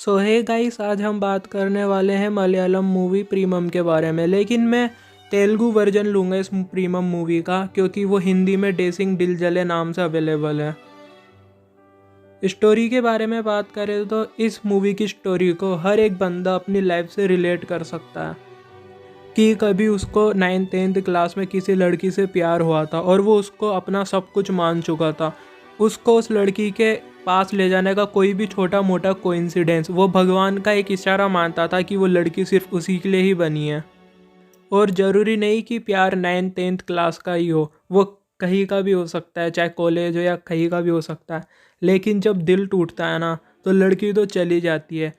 सो hey guys, आज हम बात करने वाले हैं मलयालम मूवी प्रीमम के बारे में। लेकिन मैं तेलुगु वर्जन लूँगा इस प्रीमम मूवी का, क्योंकि वो हिंदी में डेसिंग दिल जले नाम से अवेलेबल है। स्टोरी के बारे में बात करें तो इस मूवी की स्टोरी को हर एक बंदा अपनी लाइफ से रिलेट कर सकता है कि कभी उसको 9th-10th क्लास में किसी लड़की से प्यार हुआ था और वो उसको अपना सब कुछ मान चुका था। उसको उस लड़की के पास ले जाने का कोई भी छोटा मोटा कोइंसिडेंस वो भगवान का एक इशारा मानता था कि वो लड़की सिर्फ उसी के लिए ही बनी है। और ज़रूरी नहीं कि प्यार 9th-10th क्लास का ही हो, वो कहीं का भी हो सकता है, चाहे कॉलेज हो या कहीं का भी हो सकता है। लेकिन जब दिल टूटता है ना, तो लड़की तो चली जाती है,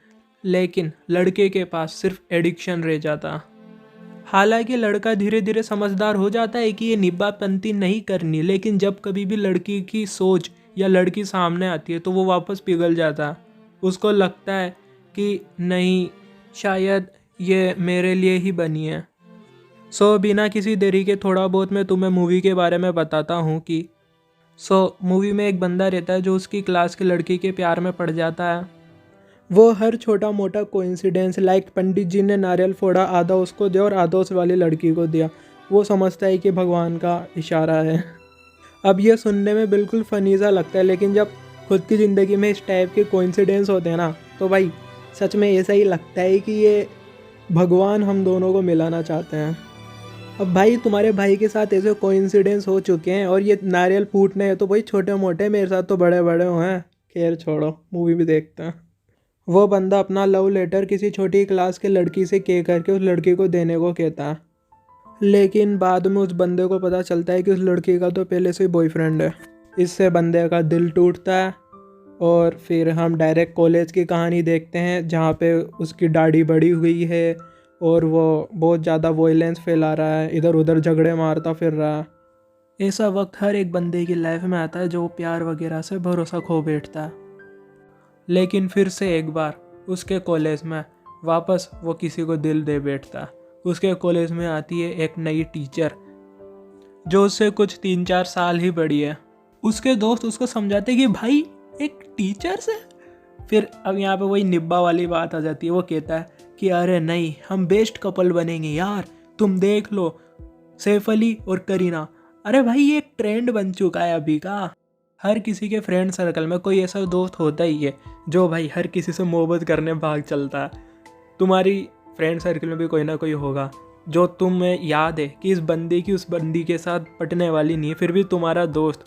लेकिन लड़के के पास सिर्फ एडिक्शन रह जाता। हालांकि लड़का धीरे धीरे समझदार हो जाता है कि ये निब्बापंती नहीं करनी, लेकिन जब कभी भी लड़की की सोच या लड़की सामने आती है तो वो वापस पिघल जाता है। उसको लगता है कि नहीं, शायद ये मेरे लिए ही बनी है। सो बिना किसी देरी के थोड़ा बहुत मैं तुम्हें मूवी के बारे में बताता हूँ कि मूवी में एक बंदा रहता है जो उसकी क्लास की लड़की के प्यार में पड़ जाता है। वो हर छोटा मोटा कोइंसिडेंस, लाइक पंडित जी ने नारियल फोड़ा, आधा उसको दिया और आधा उस वाली लड़की को दिया, वो समझता है कि भगवान का इशारा है। अब ये सुनने में बिल्कुल फ़नी सा लगता है, लेकिन जब खुद की ज़िंदगी में इस टाइप के कोइंसिडेंस होते हैं ना, तो भाई सच में ऐसा ही लगता है कि ये भगवान हम दोनों को मिलाना चाहते हैं। अब भाई तुम्हारे भाई के साथ ऐसे कोइंसिडेंस हो चुके हैं और ये नारियल फूटने हैं, तो भाई छोटे मोटे, मेरे साथ तो बड़े बड़े हुए हैं। खैर छोड़ो, मूवी भी देखते हैं। वो बंदा अपना लव लेटर किसी छोटी क्लास के लड़की से कह करके उस लड़की को देने को कहता है, लेकिन बाद में उस बंदे को पता चलता है कि उस लड़की का तो पहले से ही बॉयफ्रेंड है। इससे बंदे का दिल टूटता है और फिर हम डायरेक्ट कॉलेज की कहानी देखते हैं, जहाँ पे उसकी दाढ़ी बड़ी हुई है और वो बहुत ज़्यादा वॉयलेंस फैला रहा है, इधर उधर झगड़े मारता फिर रहा है। ऐसा वक्त हर एक बंदे की लाइफ में आता है जो प्यार वगैरह से भरोसा खो बैठता है। लेकिन फिर से एक बार उसके कॉलेज में वापस वो किसी को दिल दे बैठता है। उसके कॉलेज में आती है एक नई टीचर जो उससे कुछ 3-4 साल ही बड़ी है। उसके दोस्त उसको समझाते कि भाई एक टीचर से, फिर अब यहाँ पे वही निब्बा वाली बात आ जाती है। वो कहता है कि अरे नहीं, हम बेस्ट कपल बनेंगे यार, तुम देख लो सैफ अली और करीना। अरे भाई ये एक ट्रेंड बन चुका है अभी का। हर किसी के फ्रेंड सर्कल में कोई ऐसा दोस्त होता ही है जो भाई हर किसी से मोहब्बत करने भाग चलता है। तुम्हारी फ्रेंड सर्कल में भी कोई ना कोई होगा जो तुम्हें याद है कि इस बंदी की उस बंदी के साथ पटने वाली नहीं है, फिर भी तुम्हारा दोस्त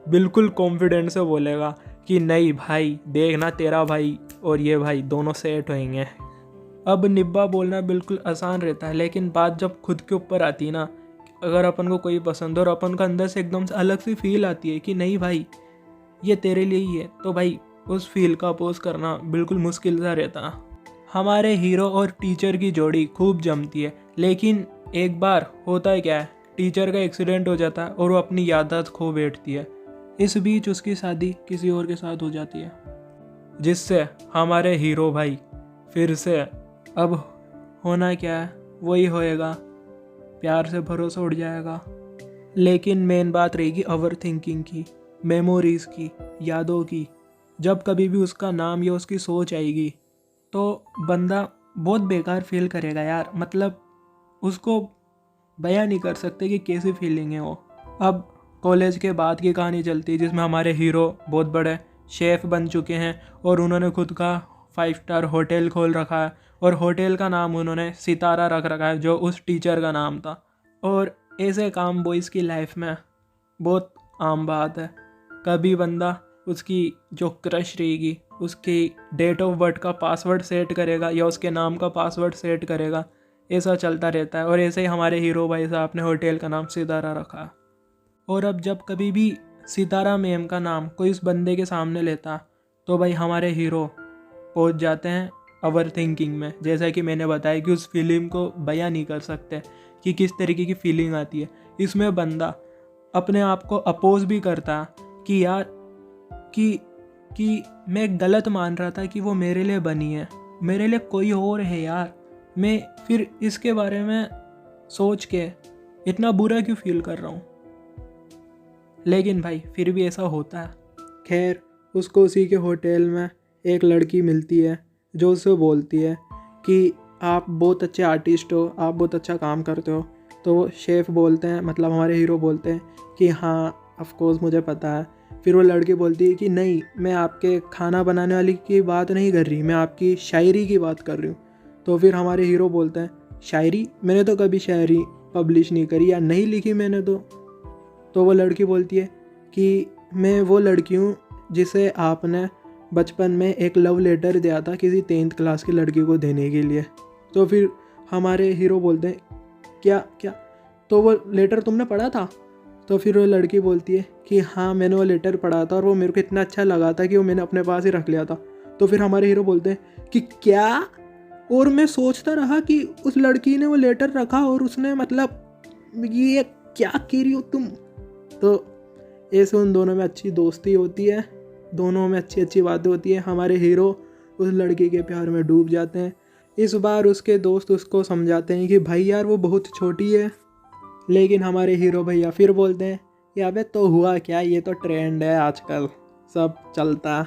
बिल्कुल कॉन्फिडेंस से बोलेगा कि नहीं भाई देखना, तेरा भाई और ये भाई दोनों सेट होंगे। अब निब्बा बोलना बिल्कुल आसान रहता है, लेकिन बात जब खुद के ऊपर आती है ना, अगर अपन को कोई पसंद हो और अपन को अंदर से एकदम से अलग सी फील आती है कि नहीं भाई ये तेरे लिए ही है, तो भाई उस फील का अपोज करना बिल्कुल मुश्किल सा रहता। हमारे हीरो और टीचर की जोड़ी खूब जमती है, लेकिन एक बार होता है क्या है, टीचर का एक्सीडेंट हो जाता है और वो अपनी याददाश्त खो बैठती है। इस बीच उसकी शादी किसी और के साथ हो जाती है, जिससे हमारे हीरो भाई फिर से अब होना क्या है वही होएगा, प्यार से भरोसा उड़ जाएगा। लेकिन मेन बात रहेगी ओवर थिंकिंग की, मेमोरीज़ की, यादों की। जब कभी भी उसका नाम या उसकी सोच आएगी तो बंदा बहुत बेकार फील करेगा यार, मतलब उसको बयां नहीं कर सकते कि कैसी फीलिंग है वो। अब कॉलेज के बाद की कहानी चलती है, जिसमें हमारे हीरो बहुत बड़े शेफ़ बन चुके हैं और उन्होंने खुद का 5 स्टार होटल खोल रखा है और होटल का नाम उन्होंने सितारा रख रखा है, जो उस टीचर का नाम था। और ऐसे काम बॉयज़ की लाइफ में बहुत आम बात है। कभी बंदा उसकी जो क्रश रहेगी उसकी डेट ऑफ बर्थ का पासवर्ड सेट करेगा या उसके नाम का पासवर्ड सेट करेगा, ऐसा चलता रहता है। और ऐसे ही हमारे हीरो भाई साहब ने होटल का नाम सितारा रखा। और अब जब कभी भी सितारा मैम का नाम कोई उस बंदे के सामने लेता तो भाई हमारे हीरो पहुंच जाते हैं ओवर थिंकिंग में। जैसा कि मैंने बताया कि उस फीलिंग को बयां नहीं कर सकते कि किस तरीके की फीलिंग आती है। इसमें बंदा अपने आप को अपोज भी करता कि यार कि मैं गलत मान रहा था कि वो मेरे लिए बनी है, मेरे लिए कोई और है यार, मैं फिर इसके बारे में सोच के इतना बुरा क्यों फील कर रहा हूँ। लेकिन भाई फिर भी ऐसा होता है। खैर उसको उसी के होटल में एक लड़की मिलती है जो उससे बोलती है कि आप बहुत अच्छे आर्टिस्ट हो, आप बहुत अच्छा काम करते हो। तो वो शेफ़ बोलते हैं, मतलब हमारे हीरो बोलते हैं कि हाँ ऑफ कोर्स मुझे पता है। फिर वो लड़की बोलती है कि नहीं, मैं आपके खाना बनाने वाली की बात नहीं कर रही, मैं आपकी शायरी की बात कर रही हूँ। तो फिर हमारे हीरो बोलते हैं, शायरी? मैंने तो कभी शायरी पब्लिश नहीं करी या नहीं लिखी मैंने तो वो लड़की बोलती है कि मैं वो लड़की हूँ जिसे आपने बचपन में एक लव लेटर दिया था किसी 10th क्लास की लड़की को देने के लिए। तो फिर हमारे हीरो बोलते हैं, क्या क्या? तो वो लेटर तुमने पढ़ा था? तो फिर वो लड़की बोलती है कि हाँ मैंने वो लेटर पढ़ा था और वो मेरे को इतना अच्छा लगा था कि वो मैंने अपने पास ही रख लिया था। तो फिर हमारे हीरो बोलते हैं कि क्या? और मैं सोचता रहा कि उस लड़की ने वो लेटर रखा और उसने मतलब ये क्या कह रही हो तुम? तो ऐसे उन दोनों में अच्छी दोस्ती होती है, दोनों में अच्छी अच्छी बातें होती है। हमारे हीरो उस लड़की के प्यार में डूब जाते हैं। इस बार उसके दोस्त उसको समझाते हैं कि भाई यार वो बहुत छोटी है, लेकिन हमारे हीरो भैया फिर बोलते हैं कि अबे तो हुआ क्या, ये तो ट्रेंड है आजकल, सब चलता।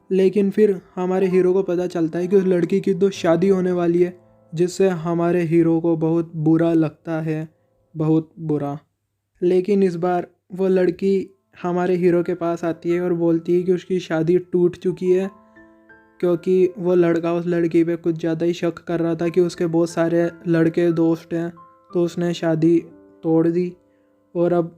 लेकिन फिर हमारे हीरो को पता चलता है कि उस लड़की की तो शादी होने वाली है, जिससे हमारे हीरो को बहुत बुरा लगता है, बहुत बुरा। लेकिन इस बार वो लड़की हमारे हीरो के पास आती है और बोलती है कि उसकी शादी टूट चुकी है, क्योंकि वो लड़का उस लड़की पे कुछ ज़्यादा ही शक कर रहा था कि उसके बहुत सारे लड़के दोस्त हैं, तो उसने शादी तोड़ दी और अब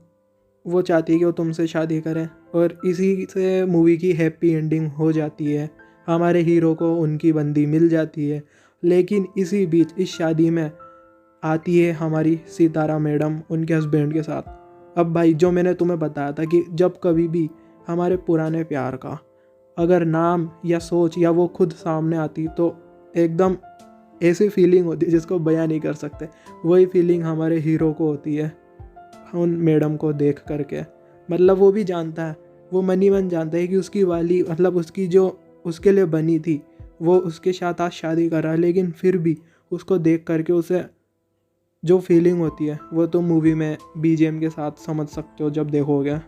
वो चाहती है कि वो तुमसे शादी करें। और इसी से मूवी की हैप्पी एंडिंग हो जाती है, हमारे हीरो को उनकी बंदी मिल जाती है। लेकिन इसी बीच इस शादी में आती है हमारी सितारा मैडम उनके हस्बैंड के साथ। अब भाई जो मैंने तुम्हें बताया था कि जब कभी भी हमारे पुराने प्यार का अगर नाम या सोच या वो खुद सामने आती तो एकदम ऐसी फीलिंग होती है जिसको बयां नहीं कर सकते, वही फीलिंग हमारे हीरो को होती है उन मैडम को देख करके। मतलब वो भी जानता है, वो मन ही मन जानता है कि उसकी वाली मतलब उसकी जो उसके लिए बनी थी वो उसके साथ आज शादी कर रहा है, लेकिन फिर भी उसको देख करके उसे जो फीलिंग होती है वो तो मूवी में बीजीएम के साथ समझ सकते हो जब देखोगे।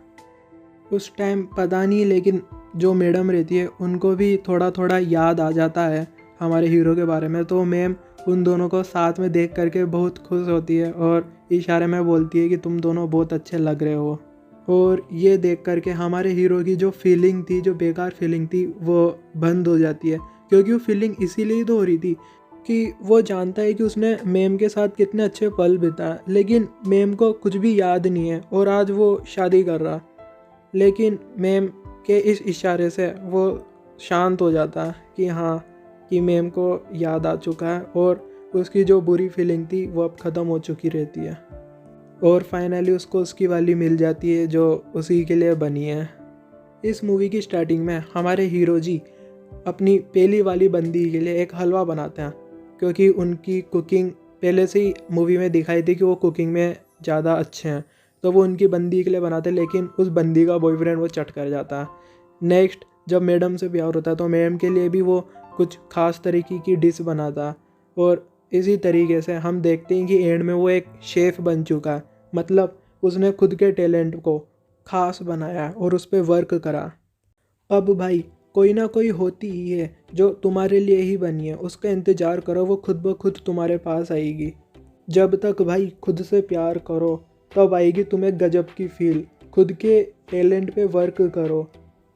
उस टाइम पता नहीं, लेकिन जो मैडम रहती है उनको भी थोड़ा थोड़ा याद आ जाता है हमारे हीरो के बारे में। तो मैम उन दोनों को साथ में देख करके बहुत खुश होती है और इशारे में बोलती है कि तुम दोनों बहुत अच्छे लग रहे हो। और ये देख करके हमारे हीरो की जो फीलिंग थी, जो बेकार फीलिंग थी, वो बंद हो जाती है। क्योंकि वो फीलिंग इसीलिए तो हो रही थी कि वो जानता है कि उसने मैम के साथ कितने अच्छे पल बिताए, लेकिन मैम को कुछ भी याद नहीं है और आज वो शादी कर रहा। लेकिन मैम के इस इशारे से वो शांत हो जाता है कि हाँ, कि मैम को याद आ चुका है और उसकी जो बुरी फीलिंग थी वो अब ख़त्म हो चुकी रहती है। और फाइनली उसको उसकी वाली मिल जाती है जो उसी के लिए बनी है। इस मूवी की स्टार्टिंग में हमारे हीरो जी अपनी पहली वाली बंदी के लिए एक हलवा बनाते हैं, क्योंकि उनकी कुकिंग पहले से ही मूवी में दिखाई थी कि वो कुकिंग में ज़्यादा अच्छे हैं। तो वो उनकी बंदी के लिए बनाते, लेकिन उस बंदी का बॉयफ्रेंड वो चट कर जाता है। नेक्स्ट जब मैडम से प्यार होता है तो मैडम के लिए भी वो कुछ खास तरीके की डिश बनाता। और इसी तरीके से हम देखते हैं कि एंड में वो एक शेफ़ बन चुका है, मतलब उसने खुद के टैलेंट को खास बनाया और उस पर वर्क करा। अब भाई कोई ना कोई होती ही है जो तुम्हारे लिए ही बनी है, उसका इंतज़ार करो, वो खुद ब खुद तुम्हारे पास आएगी। जब तक भाई खुद से प्यार करो तब आएगी तुम्हें गजब की फील। खुद के टैलेंट पे वर्क करो,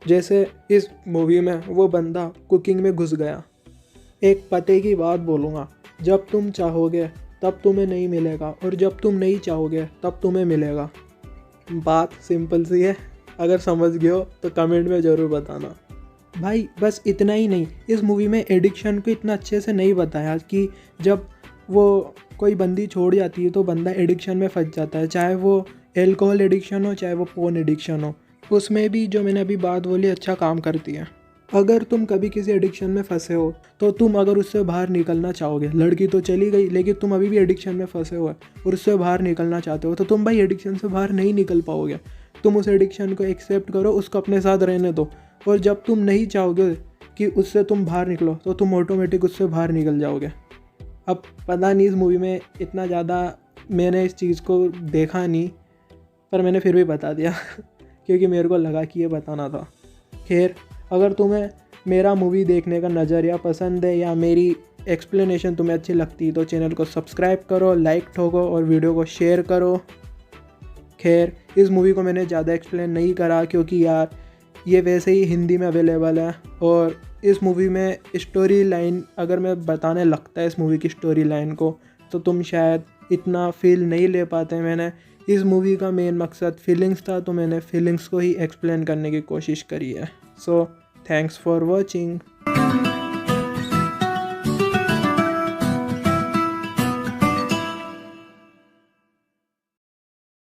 जैसे इस मूवी में वो बंदा कुकिंग में घुस गया। एक पते की बात बोलूँगा, जब तुम चाहोगे तब तुम्हें नहीं मिलेगा और जब तुम नहीं चाहोगे तब तुम्हें मिलेगा। बात सिंपल सी है, अगर समझ गए हो तो कमेंट में ज़रूर बताना। भाई बस इतना ही नहीं, इस मूवी में एडिक्शन को इतना अच्छे से नहीं बताया कि जब वो कोई बंदी छोड़ जाती है तो बंदा एडिक्शन में फंस जाता है, चाहे वो एल्कोहल एडिक्शन हो चाहे वो पोर्न एडिक्शन हो। उसमें भी जो मैंने अभी बात बोली अच्छा काम करती है। अगर तुम कभी किसी एडिक्शन में फंसे हो तो तुम अगर उससे बाहर निकलना चाहोगे, लड़की तो चली गई लेकिन तुम अभी भी एडिक्शन में फंसे हो और उससे बाहर निकलना चाहते हो, तो तुम भाई एडिक्शन से बाहर नहीं निकल पाओगे। तुम उस एडिक्शन को एक्सेप्ट करो, उसको अपने साथ रहने दो, और जब तुम नहीं चाहोगे कि उससे तुम बाहर निकलो तो तुम ऑटोमेटिक उससे बाहर निकल जाओगे। अब पता नहीं इस मूवी में इतना ज़्यादा मैंने इस चीज़ को देखा नहीं, पर मैंने फिर भी बता दिया क्योंकि मेरे को लगा कि ये बताना था। खैर, अगर तुम्हें मेरा मूवी देखने का नज़रिया पसंद है या मेरी एक्सप्लेनेशन तुम्हें अच्छी लगती है तो चैनल को सब्सक्राइब करो, लाइक ठोको और वीडियो को शेयर करो। खैर, इस मूवी को मैंने ज़्यादा एक्सप्लेन नहीं करा क्योंकि यार ये वैसे ही हिंदी में अवेलेबल है, और इस मूवी में स्टोरी लाइन अगर मैं बताने लगता है इस मूवी की स्टोरी लाइन को तो तुम शायद इतना फील नहीं ले पाते। मैंने इस मूवी का मेन मकसद फीलिंग्स था तो मैंने फीलिंग्स को ही एक्सप्लेन करने की कोशिश करी है। So thanks for watching.